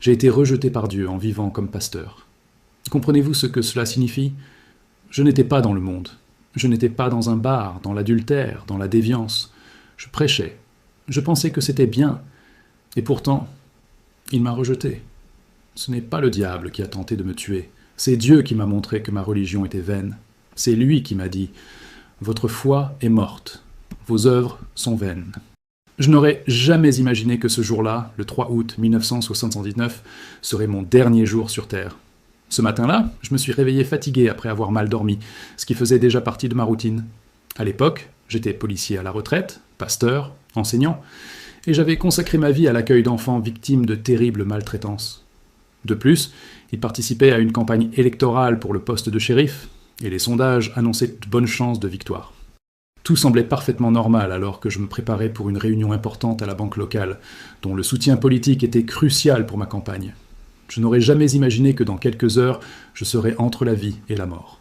J'ai été rejeté par Dieu en vivant comme pasteur. Comprenez-vous ce que cela signifie? Je n'étais pas dans le monde. Je n'étais pas dans un bar, dans l'adultère, dans la déviance. Je prêchais. Je pensais que c'était bien. Et pourtant, il m'a rejeté. Ce n'est pas le diable qui a tenté de me tuer. C'est Dieu qui m'a montré que ma religion était vaine. C'est lui qui m'a dit « Votre foi est morte. Vos œuvres sont vaines. » Je n'aurais jamais imaginé que ce jour-là, le 3 août 1979, serait mon dernier jour sur Terre. Ce matin-là, je me suis réveillé fatigué après avoir mal dormi, ce qui faisait déjà partie de ma routine. À l'époque, j'étais policier à la retraite, pasteur, enseignant, et j'avais consacré ma vie à l'accueil d'enfants victimes de terribles maltraitances. De plus, il participait à une campagne électorale pour le poste de shérif, et les sondages annonçaient de bonnes chances de victoire. Tout semblait parfaitement normal alors que je me préparais pour une réunion importante à la banque locale, dont le soutien politique était crucial pour ma campagne. Je n'aurais jamais imaginé que dans quelques heures, je serais entre la vie et la mort.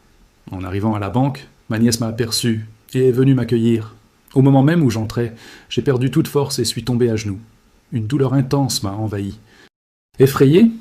En arrivant à la banque, ma nièce m'a aperçu et est venue m'accueillir. Au moment même où j'entrais, j'ai perdu toute force et suis tombé à genoux. Une douleur intense m'a envahi. Effrayé,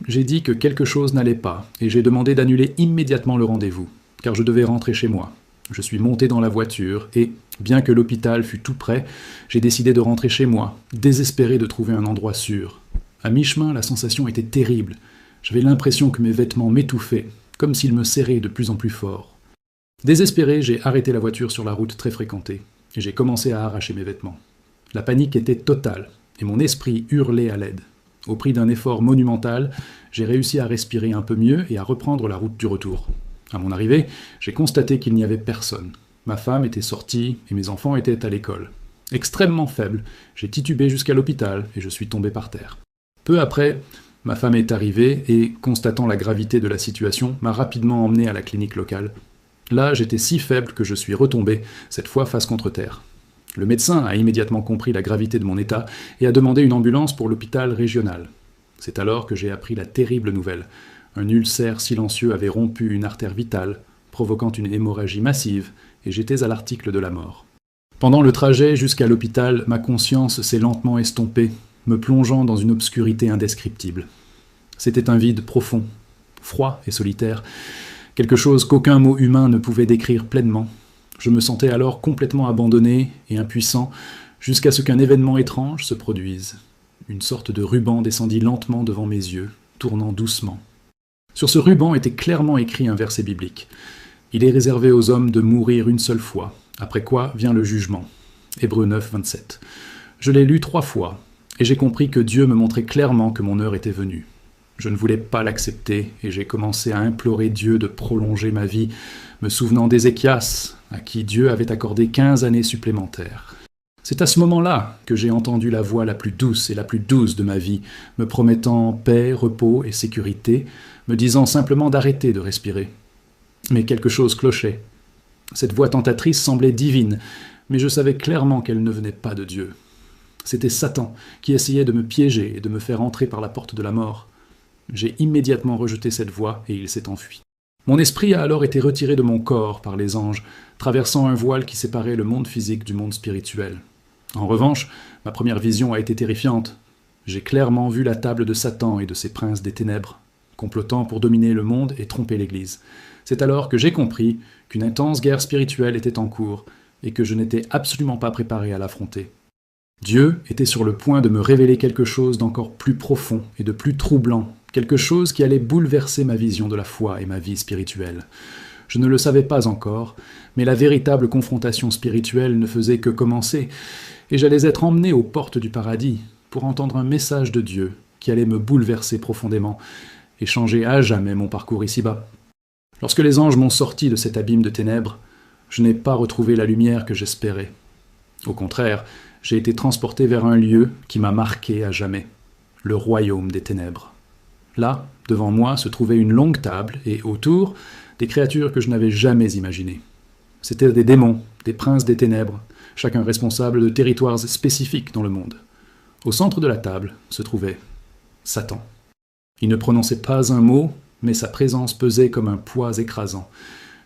j'ai dit que quelque chose n'allait pas et j'ai demandé d'annuler immédiatement le rendez-vous, car je devais rentrer chez moi. Je suis monté dans la voiture et, bien que l'hôpital fût tout près, j'ai décidé de rentrer chez moi, désespéré de trouver un endroit sûr. À mi-chemin, la sensation était terrible. J'avais l'impression que mes vêtements m'étouffaient, comme s'ils me serraient de plus en plus fort. Désespéré, j'ai arrêté la voiture sur la route très fréquentée, et j'ai commencé à arracher mes vêtements. La panique était totale, et mon esprit hurlait à l'aide. Au prix d'un effort monumental, j'ai réussi à respirer un peu mieux et à reprendre la route du retour. À mon arrivée, j'ai constaté qu'il n'y avait personne. Ma femme était sortie et mes enfants étaient à l'école. Extrêmement faible, j'ai titubé jusqu'à l'hôpital et je suis tombé par terre. Peu après, ma femme est arrivée et, constatant la gravité de la situation, m'a rapidement emmené à la clinique locale. Là, j'étais si faible que je suis retombé, cette fois face contre terre. Le médecin a immédiatement compris la gravité de mon état et a demandé une ambulance pour l'hôpital régional. C'est alors que j'ai appris la terrible nouvelle. Un ulcère silencieux avait rompu une artère vitale, provoquant une hémorragie massive, et j'étais à l'article de la mort. Pendant le trajet jusqu'à l'hôpital, ma conscience s'est lentement estompée, me plongeant dans une obscurité indescriptible. C'était un vide profond, froid et solitaire, quelque chose qu'aucun mot humain ne pouvait décrire pleinement. Je me sentais alors complètement abandonné et impuissant, jusqu'à ce qu'un événement étrange se produise. Une sorte de ruban descendit lentement devant mes yeux, tournant doucement. Sur ce ruban était clairement écrit un verset biblique. Il est réservé aux hommes de mourir une seule fois, après quoi vient le jugement. Hébreux 9, 27. Je l'ai lu 3 fois, et j'ai compris que Dieu me montrait clairement que mon heure était venue. Je ne voulais pas l'accepter, et j'ai commencé à implorer Dieu de prolonger ma vie, me souvenant d'Ézéchias, à qui Dieu avait accordé 15 années supplémentaires. C'est à ce moment-là que j'ai entendu la voix la plus douce et la plus douce de ma vie, me promettant paix, repos et sécurité, me disant simplement d'arrêter de respirer. Mais quelque chose clochait. Cette voix tentatrice semblait divine, mais je savais clairement qu'elle ne venait pas de Dieu. C'était Satan qui essayait de me piéger et de me faire entrer par la porte de la mort. J'ai immédiatement rejeté cette voix et il s'est enfui. Mon esprit a alors été retiré de mon corps par les anges, traversant un voile qui séparait le monde physique du monde spirituel. En revanche, ma première vision a été terrifiante. J'ai clairement vu la table de Satan et de ses princes des ténèbres, complotant pour dominer le monde et tromper l'Église. C'est alors que j'ai compris qu'une intense guerre spirituelle était en cours et que je n'étais absolument pas préparé à l'affronter. Dieu était sur le point de me révéler quelque chose d'encore plus profond et de plus troublant, quelque chose qui allait bouleverser ma vision de la foi et ma vie spirituelle. Je ne le savais pas encore, mais la véritable confrontation spirituelle ne faisait que commencer, et j'allais être emmené aux portes du paradis pour entendre un message de Dieu qui allait me bouleverser profondément et changer à jamais mon parcours ici-bas. Lorsque les anges m'ont sorti de cet abîme de ténèbres, je n'ai pas retrouvé la lumière que j'espérais. Au contraire, j'ai été transporté vers un lieu qui m'a marqué à jamais, le royaume des ténèbres. Là, devant moi, se trouvait une longue table et, autour, des créatures que je n'avais jamais imaginées. C'étaient des démons, des princes des ténèbres, chacun responsable de territoires spécifiques dans le monde. Au centre de la table se trouvait Satan. Il ne prononçait pas un mot, mais sa présence pesait comme un poids écrasant.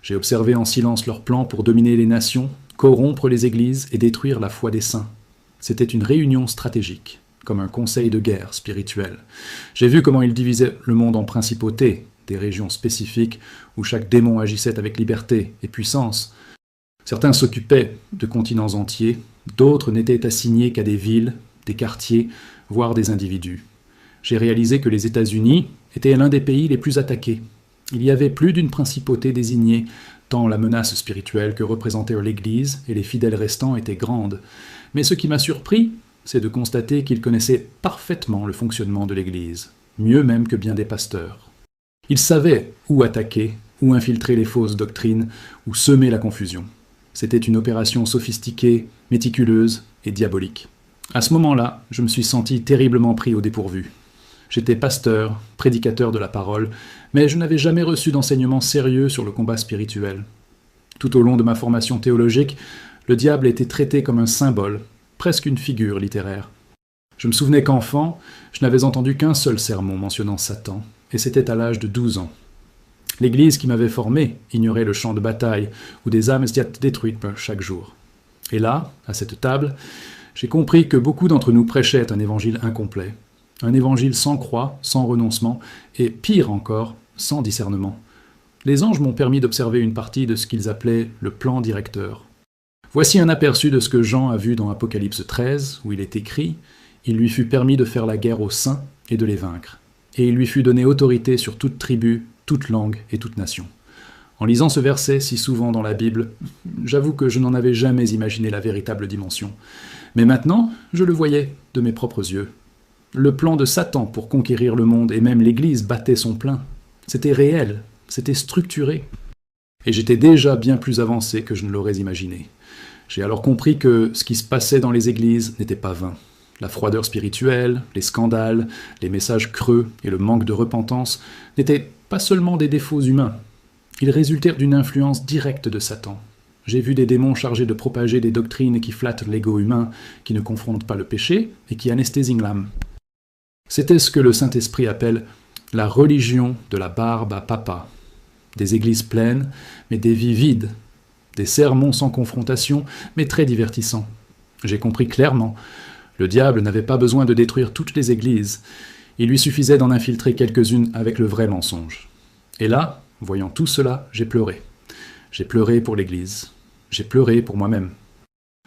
J'ai observé en silence leurs plans pour dominer les nations, corrompre les églises et détruire la foi des saints. C'était une réunion stratégique. comme un conseil de guerre spirituel. J'ai vu comment il divisait le monde en principautés, des régions spécifiques où chaque démon agissait avec liberté et puissance. Certains s'occupaient de continents entiers, d'autres n'étaient assignés qu'à des villes, des quartiers, voire des individus. J'ai réalisé que les États-Unis étaient l'un des pays les plus attaqués. Il y avait plus d'une principauté désignée, tant la menace spirituelle que représentait l'Église et les fidèles restants était grande. Mais ce qui m'a surpris, c'est de constater qu'ils connaissaient parfaitement le fonctionnement de l'Église, mieux même que bien des pasteurs. Ils savaient où attaquer, où infiltrer les fausses doctrines, où semer la confusion. C'était une opération sophistiquée, méticuleuse et diabolique. À ce moment-là, je me suis senti terriblement pris au dépourvu. J'étais pasteur, prédicateur de la parole, mais je n'avais jamais reçu d'enseignement sérieux sur le combat spirituel. Tout au long de ma formation théologique, le diable était traité comme un symbole, presque une figure littéraire. Je me souvenais qu'enfant, je n'avais entendu qu'un seul sermon mentionnant Satan, et c'était à l'âge de 12 ans. L'Église qui m'avait formé ignorait le champ de bataille, où des âmes étaient détruites chaque jour. Et là, à cette table, j'ai compris que beaucoup d'entre nous prêchaient un évangile incomplet, un évangile sans croix, sans renoncement, et pire encore, sans discernement. Les anges m'ont permis d'observer une partie de ce qu'ils appelaient le plan directeur. Voici un aperçu de ce que Jean a vu dans Apocalypse 13, où il est écrit « Il lui fut permis de faire la guerre aux saints et de les vaincre. Et il lui fut donné autorité sur toute tribu, toute langue et toute nation. » En lisant ce verset si souvent dans la Bible, j'avoue que je n'en avais jamais imaginé la véritable dimension. Mais maintenant, je le voyais de mes propres yeux. Le plan de Satan pour conquérir le monde et même l'Église battait son plein. C'était réel, c'était structuré. Et j'étais déjà bien plus avancé que je ne l'aurais imaginé. J'ai alors compris que ce qui se passait dans les églises n'était pas vain. La froideur spirituelle, les scandales, les messages creux et le manque de repentance n'étaient pas seulement des défauts humains. Ils résultèrent d'une influence directe de Satan. J'ai vu des démons chargés de propager des doctrines qui flattent l'ego humain, qui ne confrontent pas le péché et qui anesthésient l'âme. C'était ce que le Saint-Esprit appelle la religion de la barbe à papa. Des églises pleines, mais des vies vides. Des sermons sans confrontation, mais très divertissants. J'ai compris clairement. Le diable n'avait pas besoin de détruire toutes les églises. Il lui suffisait d'en infiltrer quelques-unes avec le vrai mensonge. Et là, voyant tout cela, j'ai pleuré. J'ai pleuré pour l'Église. J'ai pleuré pour moi-même.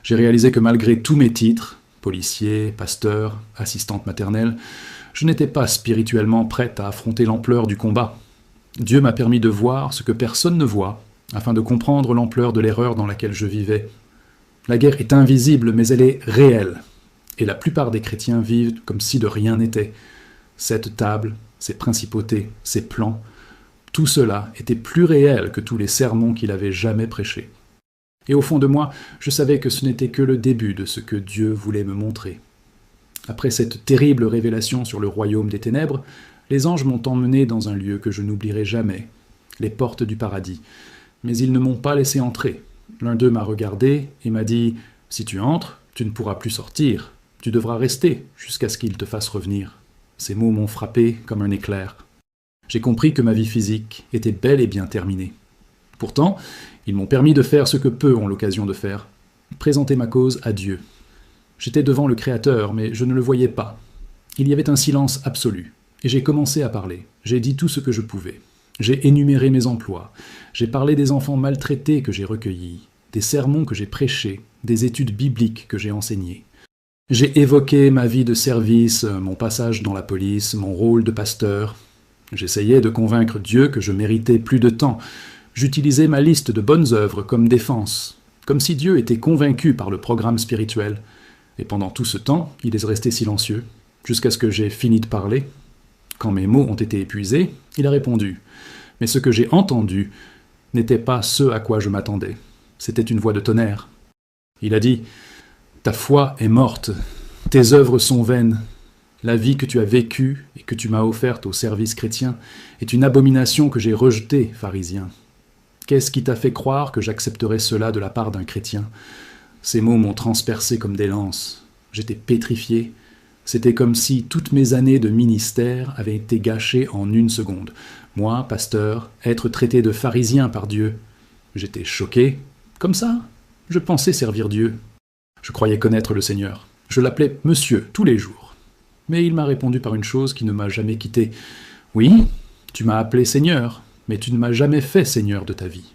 J'ai réalisé que malgré tous mes titres, policier, pasteur, assistante maternelle, je n'étais pas spirituellement prête à affronter l'ampleur du combat. Dieu m'a permis de voir ce que personne ne voit, afin de comprendre l'ampleur de l'erreur dans laquelle je vivais. La guerre est invisible, mais elle est réelle. Et la plupart des chrétiens vivent comme si de rien n'était. Cette table, ces principautés, ces plans, tout cela était plus réel que tous les sermons qu'il avait jamais prêchés. Et au fond de moi, je savais que ce n'était que le début de ce que Dieu voulait me montrer. Après cette terrible révélation sur le royaume des ténèbres, les anges m'ont emmené dans un lieu que je n'oublierai jamais, les portes du paradis. Mais ils ne m'ont pas laissé entrer. L'un d'eux m'a regardé et m'a dit « Si tu entres, tu ne pourras plus sortir. Tu devras rester jusqu'à ce qu'il te fasse revenir. » Ces mots m'ont frappé comme un éclair. J'ai compris que ma vie physique était bel et bien terminée. Pourtant, ils m'ont permis de faire ce que peu ont l'occasion de faire, présenter ma cause à Dieu. J'étais devant le Créateur, mais je ne le voyais pas. Il y avait un silence absolu, et j'ai commencé à parler. J'ai dit tout ce que je pouvais. J'ai énuméré mes emplois. J'ai parlé des enfants maltraités que j'ai recueillis, des sermons que j'ai prêchés, des études bibliques que j'ai enseignées. J'ai évoqué ma vie de service, mon passage dans la police, mon rôle de pasteur. J'essayais de convaincre Dieu que je méritais plus de temps. J'utilisais ma liste de bonnes œuvres comme défense, comme si Dieu était convaincu par le programme spirituel. Et pendant tout ce temps, il est resté silencieux, jusqu'à ce que j'ai fini de parler. Quand mes mots ont été épuisés, il a répondu. Mais ce que j'ai entendu n'était pas ce à quoi je m'attendais. C'était une voix de tonnerre. Il a dit « Ta foi est morte, tes œuvres sont vaines. La vie que tu as vécue et que tu m'as offerte au service chrétien est une abomination que j'ai rejetée, pharisien. Qu'est-ce qui t'a fait croire que j'accepterais cela de la part d'un chrétien ?» Ces mots m'ont transpercé comme des lances. J'étais pétrifié. C'était comme si toutes mes années de ministère avaient été gâchées en une seconde. Moi, pasteur, être traité de pharisien par Dieu. J'étais choqué. Comme ça, je pensais servir Dieu. Je croyais connaître le Seigneur. Je l'appelais Monsieur tous les jours. Mais il m'a répondu par une chose qui ne m'a jamais quitté. Oui, tu m'as appelé Seigneur, mais tu ne m'as jamais fait Seigneur de ta vie.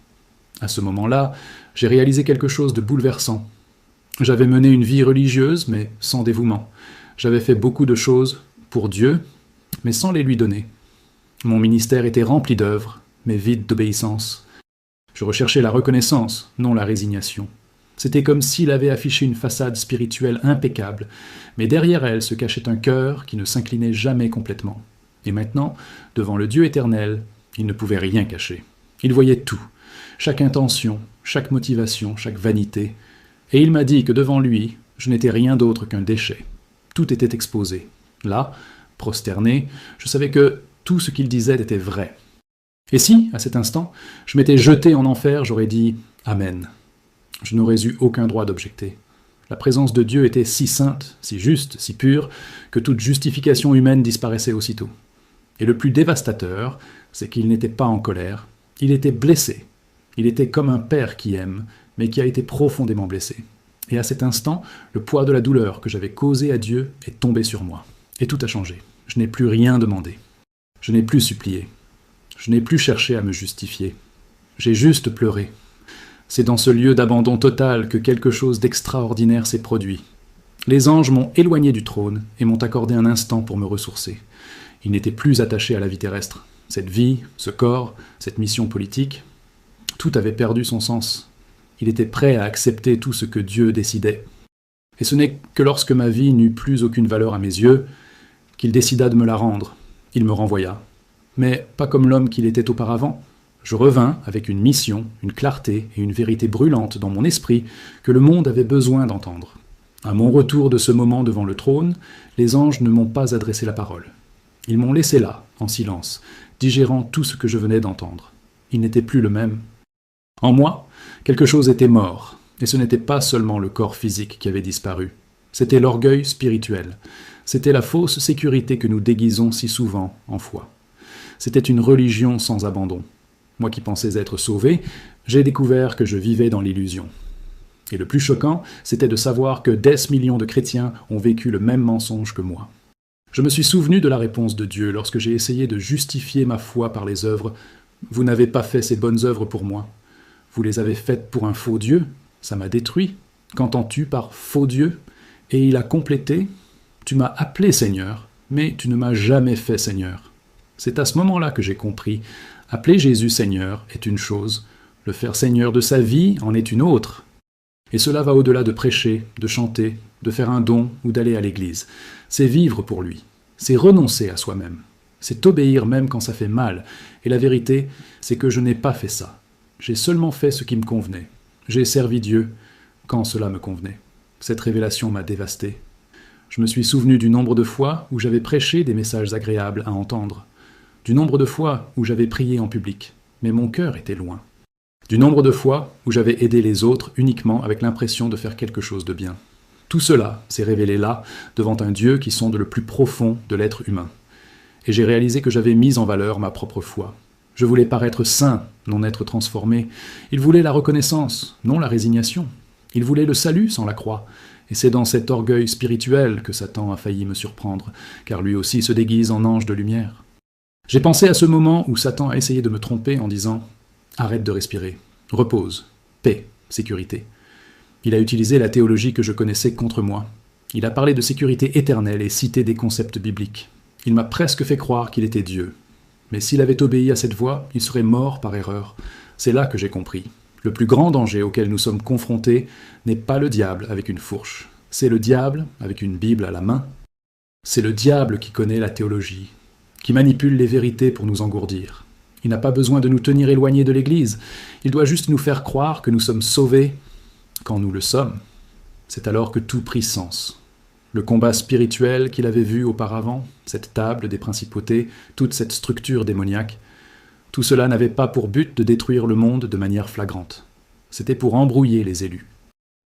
À ce moment-là, j'ai réalisé quelque chose de bouleversant. J'avais mené une vie religieuse, mais sans dévouement. J'avais fait beaucoup de choses pour Dieu, mais sans les lui donner. Mon ministère était rempli d'œuvres, mais vide d'obéissance. Je recherchais la reconnaissance, non la résignation. C'était comme s'il avait affiché une façade spirituelle impeccable, mais derrière elle se cachait un cœur qui ne s'inclinait jamais complètement. Et maintenant, devant le Dieu éternel, il ne pouvait rien cacher. Il voyait tout, chaque intention, chaque motivation, chaque vanité, et il m'a dit que devant lui, je n'étais rien d'autre qu'un déchet. Tout était exposé. Là, prosterné, je savais que tout ce qu'il disait était vrai. Et si, à cet instant, je m'étais jeté en enfer, j'aurais dit « Amen ». Je n'aurais eu aucun droit d'objecter. La présence de Dieu était si sainte, si juste, si pure, que toute justification humaine disparaissait aussitôt. Et le plus dévastateur, c'est qu'il n'était pas en colère, il était blessé. Il était comme un père qui aime, mais qui a été profondément blessé. Et à cet instant, le poids de la douleur que j'avais causée à Dieu est tombé sur moi. Et tout a changé. Je n'ai plus rien demandé. Je n'ai plus supplié. Je n'ai plus cherché à me justifier. J'ai juste pleuré. C'est dans ce lieu d'abandon total que quelque chose d'extraordinaire s'est produit. Les anges m'ont éloigné du trône et m'ont accordé un instant pour me ressourcer. Ils n'étaient plus attachés à la vie terrestre. Cette vie, ce corps, cette mission politique, tout avait perdu son sens. Il était prêt à accepter tout ce que Dieu décidait. Et ce n'est que lorsque ma vie n'eut plus aucune valeur à mes yeux, qu'il décida de me la rendre. Il me renvoya. Mais pas comme l'homme qu'il était auparavant. Je revins avec une mission, une clarté et une vérité brûlante dans mon esprit que le monde avait besoin d'entendre. À mon retour de ce moment devant le trône, les anges ne m'ont pas adressé la parole. Ils m'ont laissé là, en silence, digérant tout ce que je venais d'entendre. Il n'était plus le même. En moi, quelque chose était mort, et ce n'était pas seulement le corps physique qui avait disparu. C'était l'orgueil spirituel. C'était la fausse sécurité que nous déguisons si souvent en foi. C'était une religion sans abandon. Moi qui pensais être sauvé, j'ai découvert que je vivais dans l'illusion. Et le plus choquant, c'était de savoir que des millions de chrétiens ont vécu le même mensonge que moi. Je me suis souvenu de la réponse de Dieu lorsque j'ai essayé de justifier ma foi par les œuvres. « Vous n'avez pas fait ces bonnes œuvres pour moi. Vous les avez faites pour un faux Dieu. Ça m'a détruit. Qu'entends-tu par faux Dieu ?» Et il a complété « Tu m'as appelé Seigneur, mais tu ne m'as jamais fait Seigneur. » C'est à ce moment-là que j'ai compris. Appeler Jésus Seigneur est une chose, le faire Seigneur de sa vie en est une autre. Et cela va au-delà de prêcher, de chanter, de faire un don ou d'aller à l'église. C'est vivre pour lui, c'est renoncer à soi-même, c'est obéir même quand ça fait mal. Et la vérité, c'est que je n'ai pas fait ça. J'ai seulement fait ce qui me convenait. J'ai servi Dieu quand cela me convenait. Cette révélation m'a dévasté. Je me suis souvenu du nombre de fois où j'avais prêché des messages agréables à entendre, du nombre de fois où j'avais prié en public, mais mon cœur était loin. Du nombre de fois où j'avais aidé les autres uniquement avec l'impression de faire quelque chose de bien. Tout cela s'est révélé là, devant un Dieu qui sonde le plus profond de l'être humain. Et j'ai réalisé que j'avais mis en valeur ma propre foi. Je voulais paraître saint, non être transformé. Il voulait la reconnaissance, non la résignation. Il voulait le salut sans la croix. Et c'est dans cet orgueil spirituel que Satan a failli me surprendre, car lui aussi se déguise en ange de lumière. J'ai pensé à ce moment où Satan a essayé de me tromper en disant « Arrête de respirer, repose, paix, sécurité ». Il a utilisé la théologie que je connaissais contre moi. Il a parlé de sécurité éternelle et cité des concepts bibliques. Il m'a presque fait croire qu'il était Dieu. Mais s'il avait obéi à cette voix, il serait mort par erreur. C'est là que j'ai compris. Le plus grand danger auquel nous sommes confrontés n'est pas le diable avec une fourche. C'est le diable avec une Bible à la main. C'est le diable qui connaît la théologie, qui manipule les vérités pour nous engourdir. Il n'a pas besoin de nous tenir éloignés de l'Église. Il doit juste nous faire croire que nous sommes sauvés quand nous le sommes. C'est alors que tout prit sens. Le combat spirituel qu'il avait vu auparavant, cette table des principautés, toute cette structure démoniaque, tout cela n'avait pas pour but de détruire le monde de manière flagrante. C'était pour embrouiller les élus.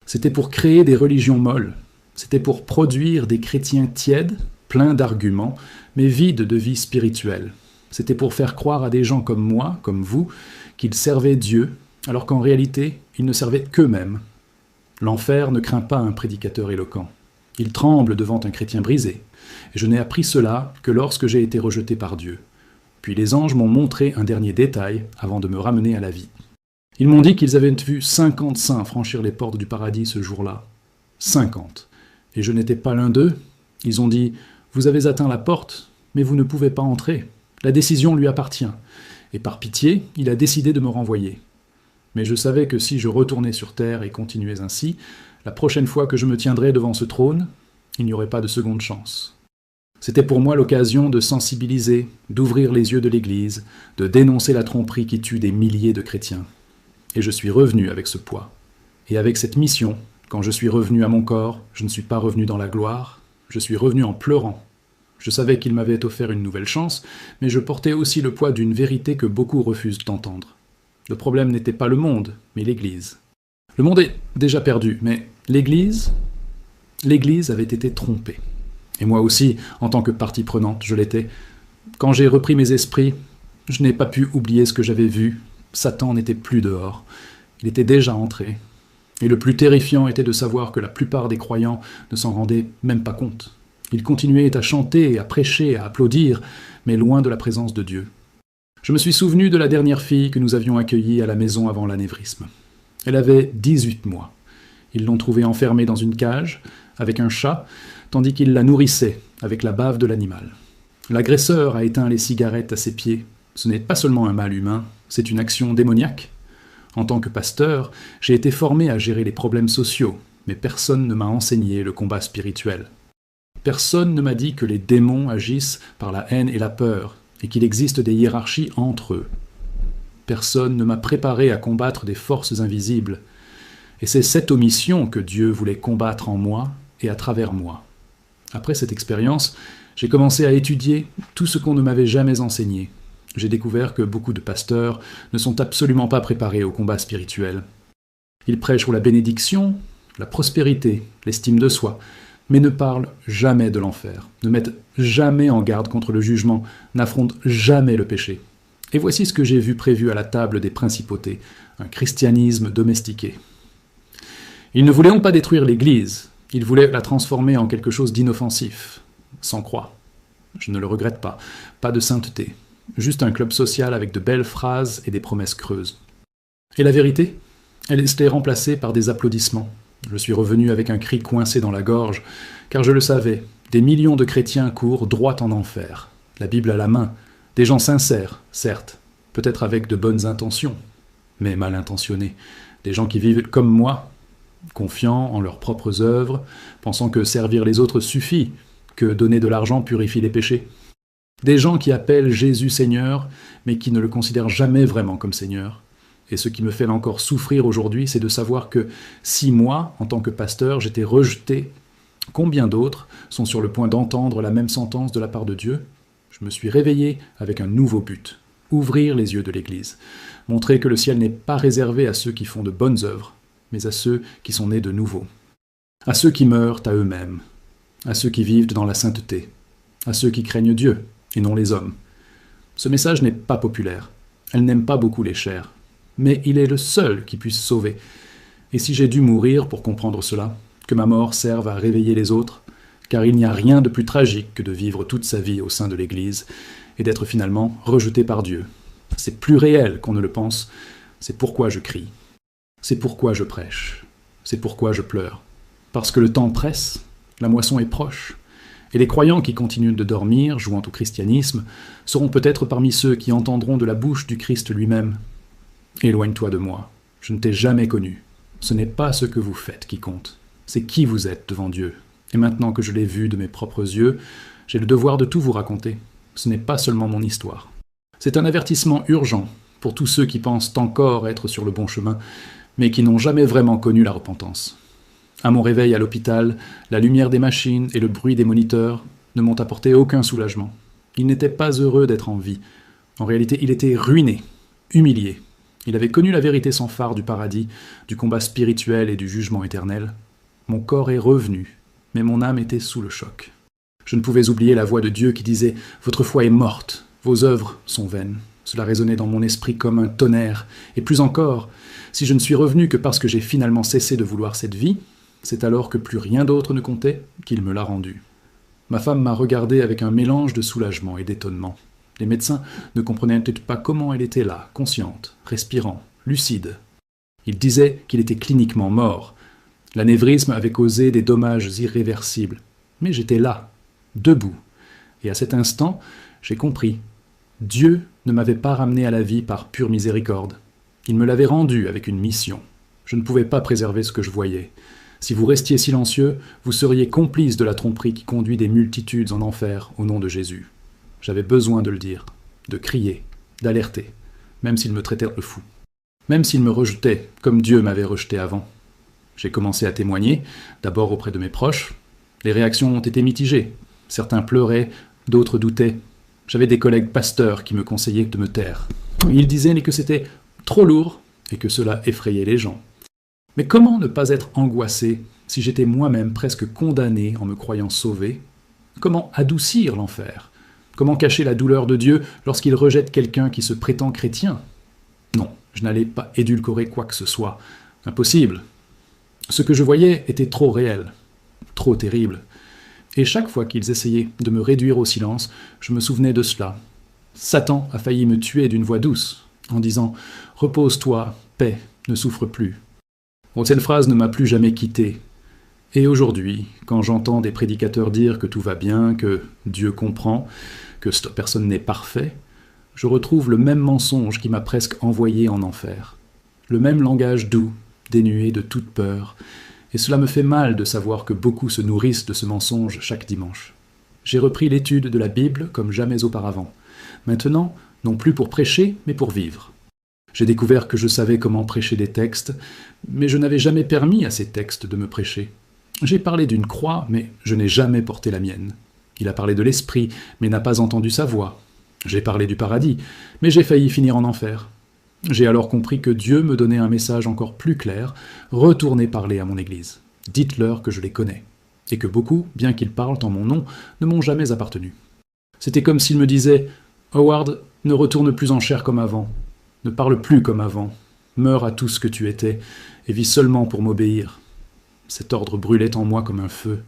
C'était pour créer des religions molles. C'était pour produire des chrétiens tièdes, pleins d'arguments, mais vides de vie spirituelle. C'était pour faire croire à des gens comme moi, comme vous, qu'ils servaient Dieu, alors qu'en réalité, ils ne servaient qu'eux-mêmes. L'enfer ne craint pas un prédicateur éloquent. Il tremble devant un chrétien brisé, et je n'ai appris cela que lorsque j'ai été rejeté par Dieu. Puis les anges m'ont montré un dernier détail avant de me ramener à la vie. Ils m'ont dit qu'ils avaient vu 50 saints franchir les portes du paradis ce jour-là. 50. Et je n'étais pas l'un d'eux. Ils ont dit « Vous avez atteint la porte, mais vous ne pouvez pas entrer. La décision lui appartient. » Et par pitié, il a décidé de me renvoyer. Mais je savais que si je retournais sur terre et continuais ainsi, la prochaine fois que je me tiendrais devant ce trône, il n'y aurait pas de seconde chance. C'était pour moi l'occasion de sensibiliser, d'ouvrir les yeux de l'Église, de dénoncer la tromperie qui tue des milliers de chrétiens. Et je suis revenu avec ce poids. Et avec cette mission, quand je suis revenu à mon corps, je ne suis pas revenu dans la gloire, je suis revenu en pleurant. Je savais qu'il m'avait offert une nouvelle chance, mais je portais aussi le poids d'une vérité que beaucoup refusent d'entendre. Le problème n'était pas le monde, mais l'Église. Le monde est déjà perdu, mais l'Église avait été trompée. Et moi aussi, en tant que partie prenante, je l'étais. Quand j'ai repris mes esprits, je n'ai pas pu oublier ce que j'avais vu. Satan n'était plus dehors. Il était déjà entré. Et le plus terrifiant était de savoir que la plupart des croyants ne s'en rendaient même pas compte. Ils continuaient à chanter, à prêcher, à applaudir, mais loin de la présence de Dieu. Je me suis souvenu de la dernière fille que nous avions accueillie à la maison avant l'anévrisme. Elle avait 18 mois. Ils l'ont trouvée enfermée dans une cage, avec un chat, tandis qu'ils la nourrissaient avec la bave de l'animal. L'agresseur a éteint les cigarettes à ses pieds. Ce n'est pas seulement un mal humain, c'est une action démoniaque. En tant que pasteur, j'ai été formé à gérer les problèmes sociaux, mais personne ne m'a enseigné le combat spirituel. Personne ne m'a dit que les démons agissent par la haine et la peur, et qu'il existe des hiérarchies entre eux. Personne ne m'a préparé à combattre des forces invisibles, et c'est cette omission que Dieu voulait combattre en moi et à travers moi. Après cette expérience, j'ai commencé à étudier tout ce qu'on ne m'avait jamais enseigné. J'ai découvert que beaucoup de pasteurs ne sont absolument pas préparés au combat spirituel. Ils prêchent pour la bénédiction, la prospérité, l'estime de soi, mais ne parlent jamais de l'enfer, ne mettent jamais en garde contre le jugement, n'affrontent jamais le péché. Et voici ce que j'ai vu prévu à la table des principautés, un christianisme domestiqué. Ils ne voulaient pas détruire l'Église, ils voulaient la transformer en quelque chose d'inoffensif, sans croix. Je ne le regrette pas, pas de sainteté, juste un club social avec de belles phrases et des promesses creuses. Et la vérité ? Elle était remplacée par des applaudissements. Je suis revenu avec un cri coincé dans la gorge, car je le savais, des millions de chrétiens courent droit en enfer, la Bible à la main, des gens sincères, certes, peut-être avec de bonnes intentions, mais mal intentionnés, des gens qui vivent comme moi, confiants en leurs propres œuvres, pensant que servir les autres suffit, que donner de l'argent purifie les péchés. Des gens qui appellent Jésus Seigneur, mais qui ne le considèrent jamais vraiment comme Seigneur. Et ce qui me fait encore souffrir aujourd'hui, c'est de savoir que si moi, en tant que pasteur, j'étais rejeté, combien d'autres sont sur le point d'entendre la même sentence de la part de Dieu ? Je me suis réveillé avec un nouveau but, ouvrir les yeux de l'Église, montrer que le ciel n'est pas réservé à ceux qui font de bonnes œuvres, mais à ceux qui sont nés de nouveau, à ceux qui meurent à eux-mêmes, à ceux qui vivent dans la sainteté, à ceux qui craignent Dieu et non les hommes. Ce message n'est pas populaire, elle n'aime pas beaucoup les chairs, mais il est le seul qui puisse sauver. Et si j'ai dû mourir pour comprendre cela, que ma mort serve à réveiller les autres, car il n'y a rien de plus tragique que de vivre toute sa vie au sein de l'Église et d'être finalement rejeté par Dieu. C'est plus réel qu'on ne le pense, c'est pourquoi je crie, c'est pourquoi je prêche, c'est pourquoi je pleure. Parce que le temps presse, la moisson est proche, et les croyants qui continuent de dormir, jouant au christianisme, seront peut-être parmi ceux qui entendront de la bouche du Christ lui-même. Éloigne-toi de moi, je ne t'ai jamais connu. Ce n'est pas ce que vous faites qui compte, c'est qui vous êtes devant Dieu. Et maintenant que je l'ai vu de mes propres yeux, j'ai le devoir de tout vous raconter. Ce n'est pas seulement mon histoire. C'est un avertissement urgent pour tous ceux qui pensent encore être sur le bon chemin, mais qui n'ont jamais vraiment connu la repentance. À mon réveil à l'hôpital, la lumière des machines et le bruit des moniteurs ne m'ont apporté aucun soulagement. Il n'était pas heureux d'être en vie. En réalité, il était ruiné, humilié. Il avait connu la vérité sans phare du paradis, du combat spirituel et du jugement éternel. Mon corps est revenu, mais mon âme était sous le choc. Je ne pouvais oublier la voix de Dieu qui disait « Votre foi est morte, vos œuvres sont vaines ». Cela résonnait dans mon esprit comme un tonnerre. Et plus encore, si je ne suis revenu que parce que j'ai finalement cessé de vouloir cette vie, C'est alors que plus rien d'autre ne comptait qu'il me l'a rendu. Ma femme m'a regardé avec un mélange de soulagement et d'étonnement. Les médecins ne comprenaient peut-être pas comment elle était là, consciente, respirant, lucide. Ils disaient qu'il était cliniquement mort. L'anévrisme avait causé des dommages irréversibles. Mais j'étais là, debout. Et à cet instant, j'ai compris. Dieu ne m'avait pas ramené à la vie par pure miséricorde. Il me l'avait rendu avec une mission. Je ne pouvais pas préserver ce que je voyais. Si vous restiez silencieux, vous seriez complice de la tromperie qui conduit des multitudes en enfer au nom de Jésus. J'avais besoin de le dire, de crier, d'alerter, même s'il me traitait de fou. Même s'il me rejetait, comme Dieu m'avait rejeté avant. J'ai commencé à témoigner, d'abord auprès de mes proches. Les réactions ont été mitigées. Certains pleuraient, d'autres doutaient. J'avais des collègues pasteurs qui me conseillaient de me taire. Ils disaient que c'était trop lourd et que cela effrayait les gens. Mais comment ne pas être angoissé si j'étais moi-même presque condamné en me croyant sauvé? Comment adoucir l'enfer? Comment cacher la douleur de Dieu lorsqu'il rejette quelqu'un qui se prétend chrétien? Non, je n'allais pas édulcorer quoi que ce soit. Impossible. Ce que je voyais était trop réel, trop terrible. Et chaque fois qu'ils essayaient de me réduire au silence, je me souvenais de cela. Satan a failli me tuer d'une voix douce, en disant « Repose-toi, paix, ne souffre plus ». Bon, cette phrase ne m'a plus jamais quitté. Et aujourd'hui, quand j'entends des prédicateurs dire que tout va bien, que Dieu comprend, que personne n'est parfait, je retrouve le même mensonge qui m'a presque envoyé en enfer. Le même langage doux, dénué de toute peur, et cela me fait mal de savoir que beaucoup se nourrissent de ce mensonge chaque dimanche. J'ai repris l'étude de la Bible comme jamais auparavant. Maintenant, non plus pour prêcher, mais pour vivre. J'ai découvert que je savais comment prêcher des textes, mais je n'avais jamais permis à ces textes de me prêcher. J'ai parlé d'une croix, mais je n'ai jamais porté la mienne. Il a parlé de l'esprit, mais n'a pas entendu sa voix. J'ai parlé du paradis, mais j'ai failli finir en enfer. J'ai alors compris que Dieu me donnait un message encore plus clair, retournez parler à mon Église. Dites-leur que je les connais, et que beaucoup, bien qu'ils parlent en mon nom, ne m'ont jamais appartenu. C'était comme s'il me disait « Howard, ne retourne plus en chair comme avant, ne parle plus comme avant, meurs à tout ce que tu étais, et vis seulement pour m'obéir. » Cet ordre brûlait en moi comme un feu.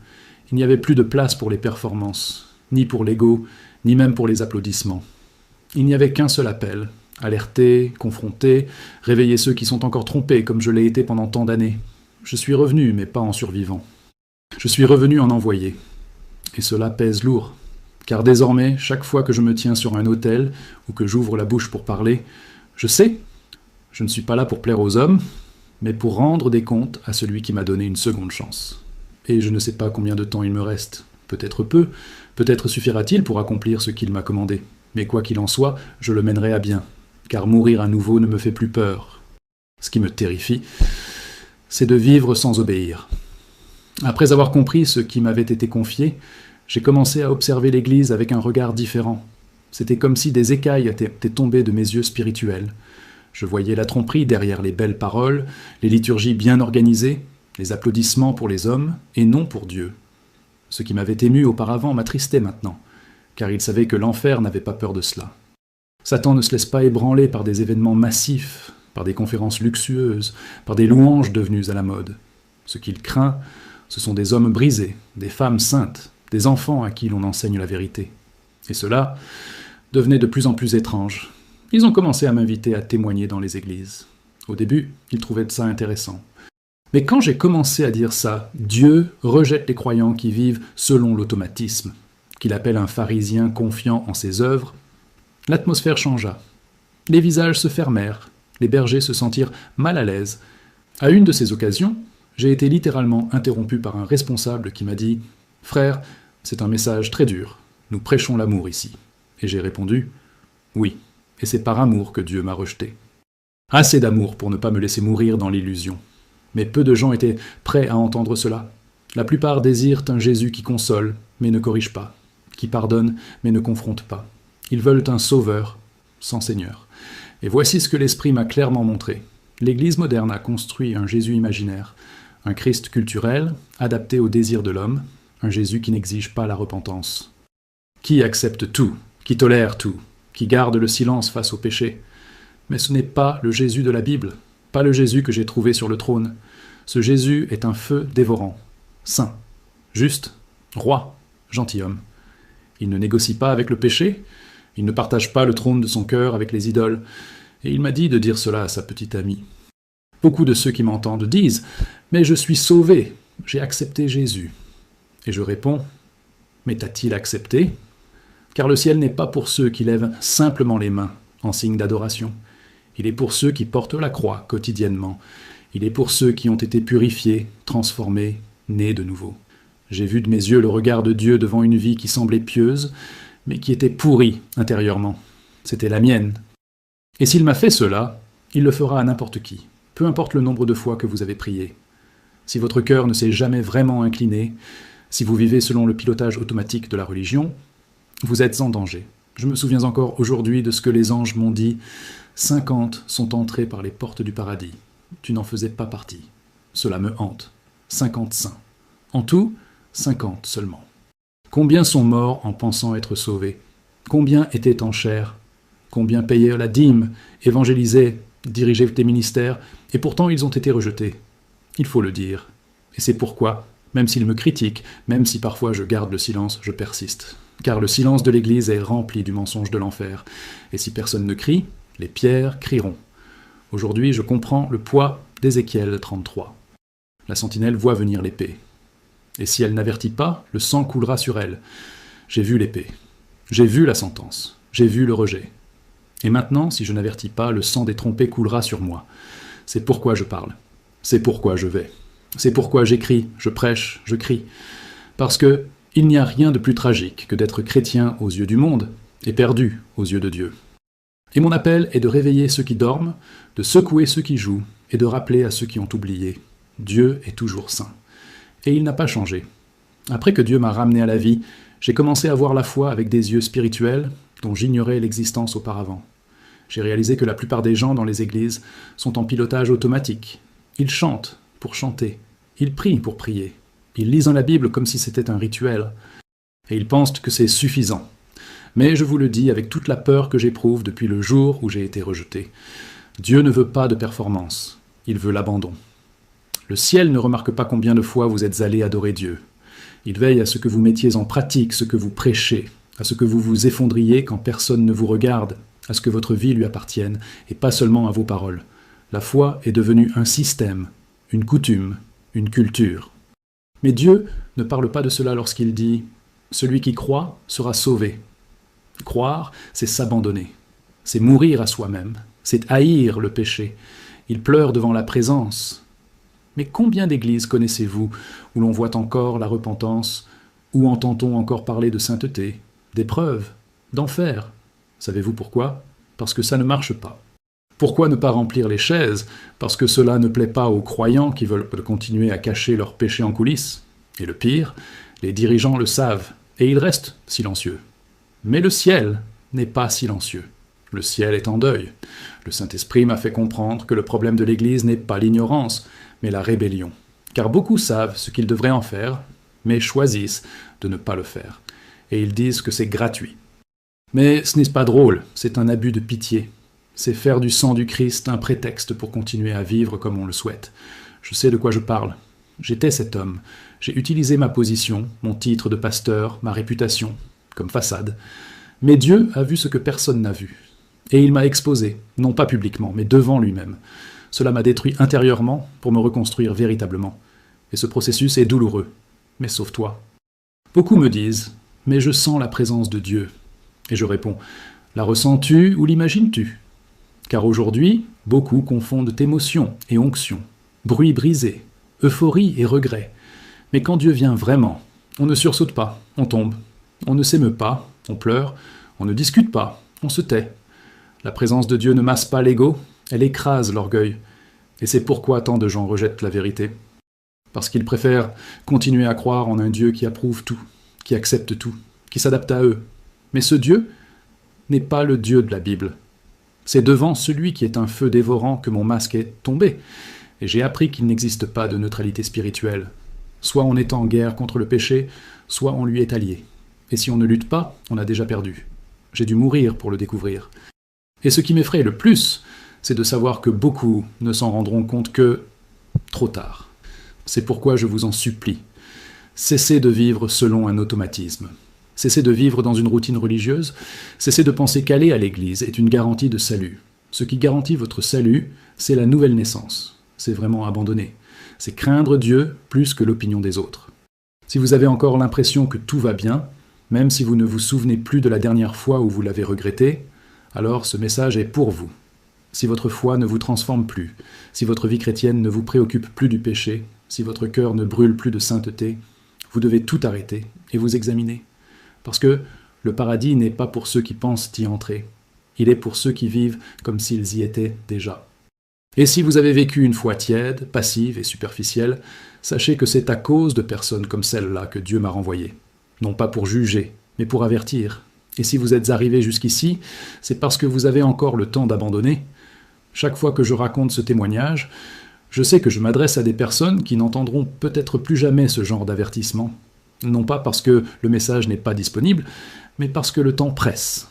Il n'y avait plus de place pour les performances, ni pour l'ego, ni même pour les applaudissements. Il n'y avait qu'un seul appel, alerter, confronter, réveiller ceux qui sont encore trompés comme je l'ai été pendant tant d'années. Je suis revenu, mais pas en survivant. Je suis revenu en envoyé. Et cela pèse lourd, car désormais, chaque fois que je me tiens sur un autel ou que j'ouvre la bouche pour parler, je sais, je ne suis pas là pour plaire aux hommes, mais pour rendre des comptes à celui qui m'a donné une seconde chance. Et je ne sais pas combien de temps il me reste. Peut-être peu, peut-être suffira-t-il pour accomplir ce qu'il m'a commandé. Mais quoi qu'il en soit, je le mènerai à bien, car mourir à nouveau ne me fait plus peur. Ce qui me terrifie, c'est de vivre sans obéir. Après avoir compris ce qui m'avait été confié, j'ai commencé à observer l'Église avec un regard différent. C'était comme si des écailles étaient tombées de mes yeux spirituels. Je voyais la tromperie derrière les belles paroles, les liturgies bien organisées, les applaudissements pour les hommes et non pour Dieu. Ce qui m'avait ému auparavant m'attristait maintenant, car il savait que l'enfer n'avait pas peur de cela. Satan ne se laisse pas ébranler par des événements massifs, par des conférences luxueuses, par des louanges devenues à la mode. Ce qu'il craint, ce sont des hommes brisés, des femmes saintes, des enfants à qui l'on enseigne la vérité. Et cela devenait de plus en plus étrange. Ils ont commencé à m'inviter à témoigner dans les églises. Au début, ils trouvaient ça intéressant. Mais quand j'ai commencé à dire ça, Dieu rejette les croyants qui vivent selon l'automatisme, qu'il appelle un pharisien confiant en ses œuvres, l'atmosphère changea. Les visages se fermèrent, les bergers se sentirent mal à l'aise. À une de ces occasions, j'ai été littéralement interrompu par un responsable qui m'a dit « Frère, c'est un message très dur, nous prêchons l'amour ici. » Et j'ai répondu « Oui, et c'est par amour que Dieu m'a rejeté. » Assez d'amour pour ne pas me laisser mourir dans l'illusion. Mais peu de gens étaient prêts à entendre cela. La plupart désirent un Jésus qui console, mais ne corrige pas, qui pardonne, mais ne confronte pas. Ils veulent un sauveur, sans Seigneur. Et voici ce que l'Esprit m'a clairement montré. L'Église moderne a construit un Jésus imaginaire, un Christ culturel, adapté aux désirs de l'homme, un Jésus qui n'exige pas la repentance. Qui accepte tout, qui tolère tout, qui garde le silence face au péché. Mais ce n'est pas le Jésus de la Bible, pas le Jésus que j'ai trouvé sur le trône. Ce Jésus est un feu dévorant, saint, juste, roi, gentilhomme. Il ne négocie pas avec le péché, il ne partage pas le trône de son cœur avec les idoles, et il m'a dit de dire cela à sa petite amie. Beaucoup de ceux qui m'entendent disent « Mais je suis sauvé, j'ai accepté Jésus ». Et je réponds « Mais t'a-t-il accepté ?» Car le ciel n'est pas pour ceux qui lèvent simplement les mains en signe d'adoration. Il est pour ceux qui portent la croix quotidiennement. Il est pour ceux qui ont été purifiés, transformés, nés de nouveau. J'ai vu de mes yeux le regard de Dieu devant une vie qui semblait pieuse, mais qui était pourrie intérieurement. C'était la mienne. Et s'il m'a fait cela, il le fera à n'importe qui, peu importe le nombre de fois que vous avez prié. Si votre cœur ne s'est jamais vraiment incliné, si vous vivez selon le pilotage automatique de la religion, vous êtes en danger. Je me souviens encore aujourd'hui de ce que les anges m'ont dit. 50 sont entrés par les portes du paradis. Tu n'en faisais pas partie. Cela me hante. 50 saints. En tout, 50 seulement. Combien sont morts en pensant être sauvés? Combien étaient en chair? Combien payaient la dîme, évangélisaient, dirigeaient tes ministères, et pourtant ils ont été rejetés? Il faut le dire. Et c'est pourquoi, même s'ils me critiquent, même si parfois je garde le silence, je persiste. Car le silence de l'Église est rempli du mensonge de l'enfer. Et si personne ne crie, les pierres crieront. Aujourd'hui, je comprends le poids d'Ézéchiel 33. La sentinelle voit venir l'épée. Et si elle n'avertit pas, le sang coulera sur elle. J'ai vu l'épée. J'ai vu la sentence. J'ai vu le rejet. Et maintenant, si je n'avertis pas, le sang des trompés coulera sur moi. C'est pourquoi je parle. C'est pourquoi je vais. C'est pourquoi j'écris, je prêche, je crie. Parce que il n'y a rien de plus tragique que d'être chrétien aux yeux du monde et perdu aux yeux de Dieu. Et mon appel est de réveiller ceux qui dorment, de secouer ceux qui jouent et de rappeler à ceux qui ont oublié. Dieu est toujours saint. Et il n'a pas changé. Après que Dieu m'a ramené à la vie, j'ai commencé à voir la foi avec des yeux spirituels dont j'ignorais l'existence auparavant. J'ai réalisé que la plupart des gens dans les églises sont en pilotage automatique. Ils chantent pour chanter, ils prient pour prier. Ils lisent la Bible comme si c'était un rituel, et ils pensent que c'est suffisant. Mais je vous le dis avec toute la peur que j'éprouve depuis le jour où j'ai été rejeté. Dieu ne veut pas de performance, il veut l'abandon. Le ciel ne remarque pas combien de fois vous êtes allés adorer Dieu. Il veille à ce que vous mettiez en pratique ce que vous prêchez, à ce que vous vous effondriez quand personne ne vous regarde, à ce que votre vie lui appartienne, et pas seulement à vos paroles. La foi est devenue un système, une coutume, une culture. Mais Dieu ne parle pas de cela lorsqu'il dit « Celui qui croit sera sauvé ». Croire, c'est s'abandonner, c'est mourir à soi-même, c'est haïr le péché. Il pleure devant la présence. Mais combien d'églises connaissez-vous où l'on voit encore la repentance, où entend-on encore parler de sainteté, d'épreuve, d'enfer? Savez-vous pourquoi? Parce que ça ne marche pas. Pourquoi ne pas remplir les chaises? Parce que cela ne plaît pas aux croyants qui veulent continuer à cacher leurs péchés en coulisses. Et le pire, les dirigeants le savent, et ils restent silencieux. Mais le ciel n'est pas silencieux. Le ciel est en deuil. Le Saint-Esprit m'a fait comprendre que le problème de l'Église n'est pas l'ignorance, mais la rébellion. Car beaucoup savent ce qu'ils devraient en faire, mais choisissent de ne pas le faire. Et ils disent que c'est gratuit. Mais ce n'est pas drôle, c'est un abus de pitié. C'est faire du sang du Christ un prétexte pour continuer à vivre comme on le souhaite. Je sais de quoi je parle. J'étais cet homme. J'ai utilisé ma position, mon titre de pasteur, ma réputation, comme façade. Mais Dieu a vu ce que personne n'a vu. Et il m'a exposé, non pas publiquement, mais devant lui-même. Cela m'a détruit intérieurement pour me reconstruire véritablement. Et ce processus est douloureux. Mais sauve-toi. Beaucoup me disent « Mais je sens la présence de Dieu ». Et je réponds « La ressens-tu ou l'imagines-tu » Car aujourd'hui, beaucoup confondent émotion et onction, bruit brisé, euphorie et regret. Mais quand Dieu vient vraiment, on ne sursaute pas, on tombe. On ne s'émeut pas, on pleure, on ne discute pas, on se tait. La présence de Dieu ne masse pas l'ego, elle écrase l'orgueil. Et c'est pourquoi tant de gens rejettent la vérité. Parce qu'ils préfèrent continuer à croire en un Dieu qui approuve tout, qui accepte tout, qui s'adapte à eux. Mais ce Dieu n'est pas le Dieu de la Bible. C'est devant celui qui est un feu dévorant que mon masque est tombé, et j'ai appris qu'il n'existe pas de neutralité spirituelle. Soit on est en guerre contre le péché, soit on lui est allié. Et si on ne lutte pas, on a déjà perdu. J'ai dû mourir pour le découvrir. Et ce qui m'effraie le plus, c'est de savoir que beaucoup ne s'en rendront compte que trop tard. C'est pourquoi je vous en supplie. Cessez de vivre selon un automatisme. Cessez de vivre dans une routine religieuse. Cessez de penser qu'aller à l'église est une garantie de salut. Ce qui garantit votre salut, c'est la nouvelle naissance. C'est vraiment abandonner. C'est craindre Dieu plus que l'opinion des autres. Si vous avez encore l'impression que tout va bien, même si vous ne vous souvenez plus de la dernière fois où vous l'avez regretté, alors ce message est pour vous. Si votre foi ne vous transforme plus, si votre vie chrétienne ne vous préoccupe plus du péché, si votre cœur ne brûle plus de sainteté, vous devez tout arrêter et vous examiner. Parce que le paradis n'est pas pour ceux qui pensent y entrer. Il est pour ceux qui vivent comme s'ils y étaient déjà. Et si vous avez vécu une foi tiède, passive et superficielle, sachez que c'est à cause de personnes comme celle-là que Dieu m'a renvoyé. Non pas pour juger, mais pour avertir. Et si vous êtes arrivé jusqu'ici, c'est parce que vous avez encore le temps d'abandonner. Chaque fois que je raconte ce témoignage, je sais que je m'adresse à des personnes qui n'entendront peut-être plus jamais ce genre d'avertissement. Non pas parce que le message n'est pas disponible, mais parce que le temps presse.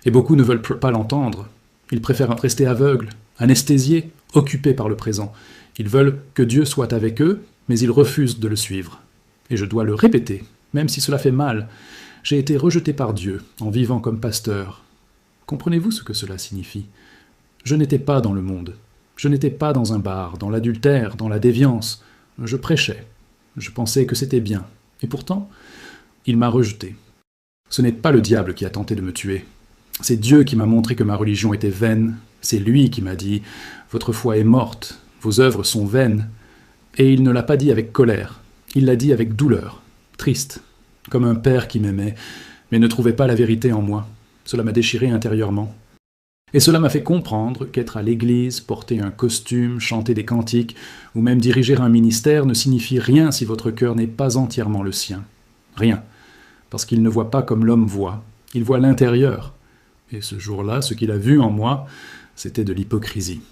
Et beaucoup ne veulent pas l'entendre. Ils préfèrent rester aveugles, anesthésiés, occupés par le présent. Ils veulent que Dieu soit avec eux, mais ils refusent de le suivre. Et je dois le répéter, même si cela fait mal. J'ai été rejeté par Dieu en vivant comme pasteur. Comprenez-vous ce que cela signifie ? Je n'étais pas dans le monde. Je n'étais pas dans un bar, dans l'adultère, dans la déviance. Je prêchais. Je pensais que c'était bien. Et pourtant, il m'a rejeté. Ce n'est pas le diable qui a tenté de me tuer. C'est Dieu qui m'a montré que ma religion était vaine. C'est lui qui m'a dit « Votre foi est morte, vos œuvres sont vaines ». Et il ne l'a pas dit avec colère. Il l'a dit avec douleur, triste, comme un père qui m'aimait, mais ne trouvait pas la vérité en moi. Cela m'a déchiré intérieurement. Et cela m'a fait comprendre qu'être à l'église, porter un costume, chanter des cantiques, ou même diriger un ministère ne signifie rien si votre cœur n'est pas entièrement le sien. Rien. Parce qu'il ne voit pas comme l'homme voit. Il voit l'intérieur. Et ce jour-là, ce qu'il a vu en moi, c'était de l'hypocrisie.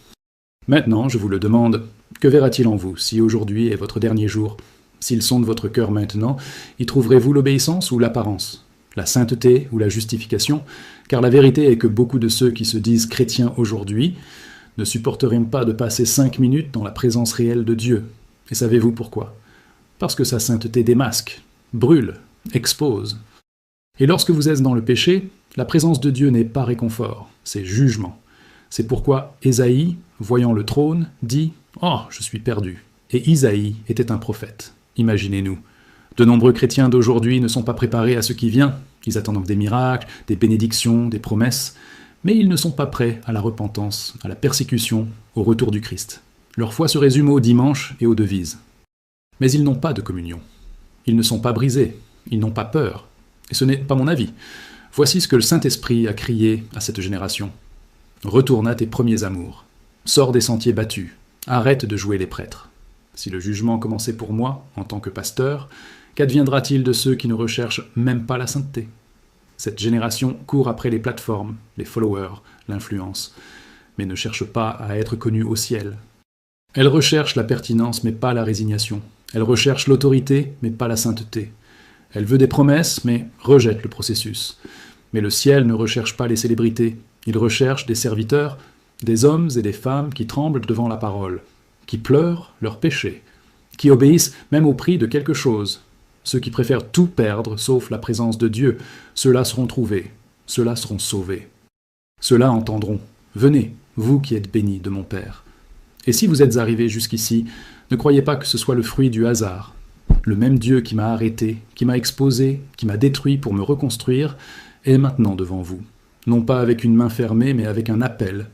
Maintenant, je vous le demande, que verra-t-il en vous si aujourd'hui est votre dernier jour ? S'il sonde votre cœur maintenant, y trouverez-vous l'obéissance ou l'apparence ? La sainteté ou la justification, car la vérité est que beaucoup de ceux qui se disent chrétiens aujourd'hui ne supporteront pas de passer 5 minutes dans la présence réelle de Dieu. Et savez-vous pourquoi ? Parce que sa sainteté démasque, brûle, expose. Et lorsque vous êtes dans le péché, la présence de Dieu n'est pas réconfort, c'est jugement. C'est pourquoi Ésaïe, voyant le trône, dit « Oh, je suis perdu !» Et Isaïe était un prophète. Imaginez-nous. De nombreux chrétiens d'aujourd'hui ne sont pas préparés à ce qui vient. Ils attendent des miracles, des bénédictions, des promesses, mais ils ne sont pas prêts à la repentance, à la persécution, au retour du Christ. Leur foi se résume au dimanche et aux devises. Mais ils n'ont pas de communion. Ils ne sont pas brisés, ils n'ont pas peur. Et ce n'est pas mon avis. Voici ce que le Saint-Esprit a crié à cette génération. « Retourne à tes premiers amours. Sors des sentiers battus. Arrête de jouer les prêtres. Si le jugement commençait pour moi, en tant que pasteur, qu'adviendra-t-il de ceux qui ne recherchent même pas la sainteté ? Cette génération court après les plateformes, les followers, l'influence, mais ne cherche pas à être connue au ciel. Elle recherche la pertinence, mais pas la résignation. Elle recherche l'autorité, mais pas la sainteté. Elle veut des promesses, mais rejette le processus. Mais le ciel ne recherche pas les célébrités. Il recherche des serviteurs, des hommes et des femmes qui tremblent devant la parole, qui pleurent leurs péchés, qui obéissent même au prix de quelque chose. Ceux qui préfèrent tout perdre sauf la présence de Dieu, ceux-là seront trouvés, ceux-là seront sauvés. Ceux-là entendront « Venez, vous qui êtes bénis de mon Père ». Et si vous êtes arrivés jusqu'ici, ne croyez pas que ce soit le fruit du hasard. Le même Dieu qui m'a arrêté, qui m'a exposé, qui m'a détruit pour me reconstruire, est maintenant devant vous. Non pas avec une main fermée, mais avec un appel.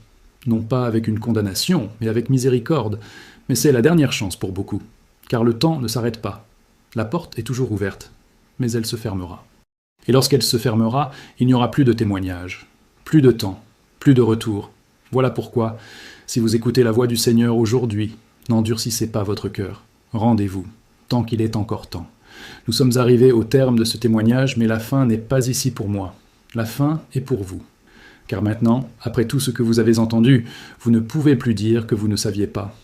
Non pas avec une condamnation, mais avec miséricorde. Mais c'est la dernière chance pour beaucoup, car le temps ne s'arrête pas. La porte est toujours ouverte, mais elle se fermera. Et lorsqu'elle se fermera, il n'y aura plus de témoignages, plus de temps, plus de retour. Voilà pourquoi, si vous écoutez la voix du Seigneur aujourd'hui, n'endurcissez pas votre cœur. Rendez-vous, tant qu'il est encore temps. Nous sommes arrivés au terme de ce témoignage, mais la fin n'est pas ici pour moi. La fin est pour vous. Car maintenant, après tout ce que vous avez entendu, vous ne pouvez plus dire que vous ne saviez pas.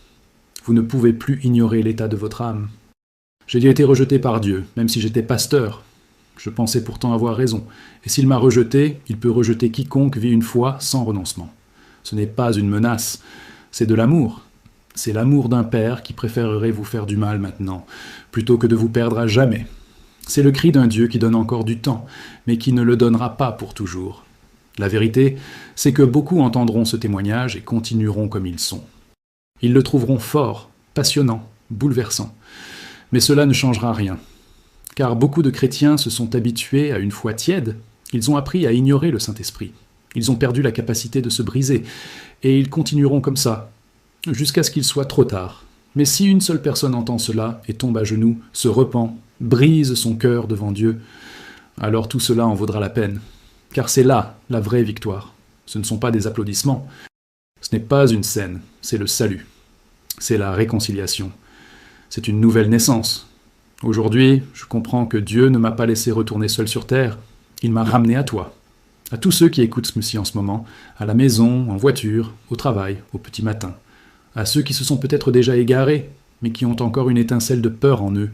Vous ne pouvez plus ignorer l'état de votre âme. J'ai été rejeté par Dieu, même si j'étais pasteur. Je pensais pourtant avoir raison. Et s'il m'a rejeté, il peut rejeter quiconque vit une foi sans renoncement. Ce n'est pas une menace, c'est de l'amour. C'est l'amour d'un père qui préférerait vous faire du mal maintenant, plutôt que de vous perdre à jamais. C'est le cri d'un Dieu qui donne encore du temps, mais qui ne le donnera pas pour toujours. La vérité, c'est que beaucoup entendront ce témoignage et continueront comme ils sont. Ils le trouveront fort, passionnant, bouleversant. Mais cela ne changera rien. Car beaucoup de chrétiens se sont habitués à une foi tiède, ils ont appris à ignorer le Saint-Esprit. Ils ont perdu la capacité de se briser, et ils continueront comme ça, jusqu'à ce qu'il soit trop tard. Mais si une seule personne entend cela et tombe à genoux, se repent, brise son cœur devant Dieu, alors tout cela en vaudra la peine. Car c'est là la vraie victoire. Ce ne sont pas des applaudissements. Ce n'est pas une scène, c'est le salut. C'est la réconciliation. C'est une nouvelle naissance. Aujourd'hui, je comprends que Dieu ne m'a pas laissé retourner seul sur terre. Il m'a ramené à toi. À tous ceux qui écoutent ceci en ce moment, à la maison, en voiture, au travail, au petit matin. À ceux qui se sont peut-être déjà égarés, mais qui ont encore une étincelle de peur en eux.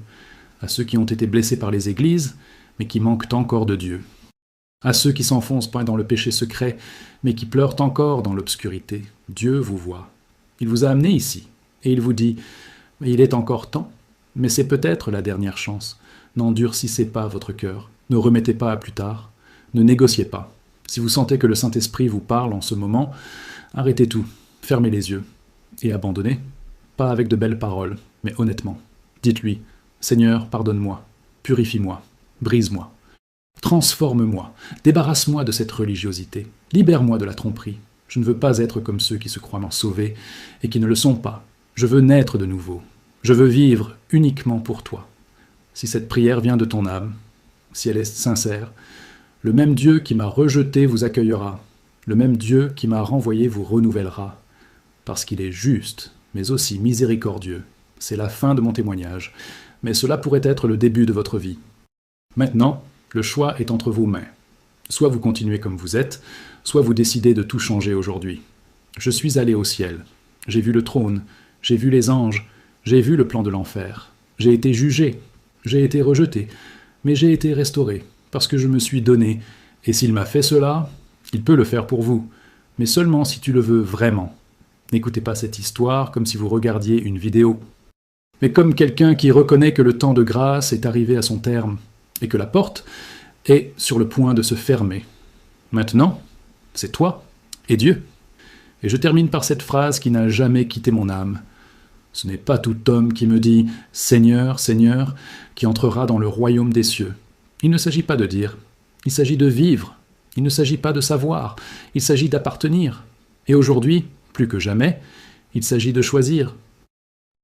À ceux qui ont été blessés par les églises, mais qui manquent encore de Dieu. À ceux qui s'enfoncent dans le péché secret, mais qui pleurent encore dans l'obscurité. Dieu vous voit. Il vous a amené ici, et il vous dit « Il est encore temps, mais c'est peut-être la dernière chance. N'endurcissez pas votre cœur, ne remettez pas à plus tard, ne négociez pas. Si vous sentez que le Saint-Esprit vous parle en ce moment, arrêtez tout, fermez les yeux, et abandonnez. Pas avec de belles paroles, mais honnêtement. Dites-lui « Seigneur, pardonne-moi, purifie-moi, brise-moi. » Transforme-moi, débarrasse-moi de cette religiosité, libère-moi de la tromperie. Je ne veux pas être comme ceux qui se croient sauvés et qui ne le sont pas. Je veux naître de nouveau. Je veux vivre uniquement pour toi. Si cette prière vient de ton âme, si elle est sincère, le même Dieu qui m'a rejeté vous accueillera. Le même Dieu qui m'a renvoyé vous renouvellera. Parce qu'il est juste, mais aussi miséricordieux. C'est la fin de mon témoignage, mais cela pourrait être le début de votre vie. Maintenant, le choix est entre vos mains. Soit vous continuez comme vous êtes, soit vous décidez de tout changer aujourd'hui. Je suis allé au ciel. J'ai vu le trône, j'ai vu les anges, j'ai vu le plan de l'enfer. J'ai été jugé, j'ai été rejeté, mais j'ai été restauré, parce que je me suis donné, et s'il m'a fait cela, il peut le faire pour vous, mais seulement si tu le veux vraiment. N'écoutez pas cette histoire comme si vous regardiez une vidéo, mais comme quelqu'un qui reconnaît que le temps de grâce est arrivé à son terme, et que la porte est sur le point de se fermer. Maintenant, c'est toi et Dieu. Et je termine par cette phrase qui n'a jamais quitté mon âme. Ce n'est pas tout homme qui me dit « Seigneur, Seigneur » qui entrera dans le royaume des cieux. Il ne s'agit pas de dire, il s'agit de vivre. Il ne s'agit pas de savoir, il s'agit d'appartenir. Et aujourd'hui, plus que jamais, il s'agit de choisir.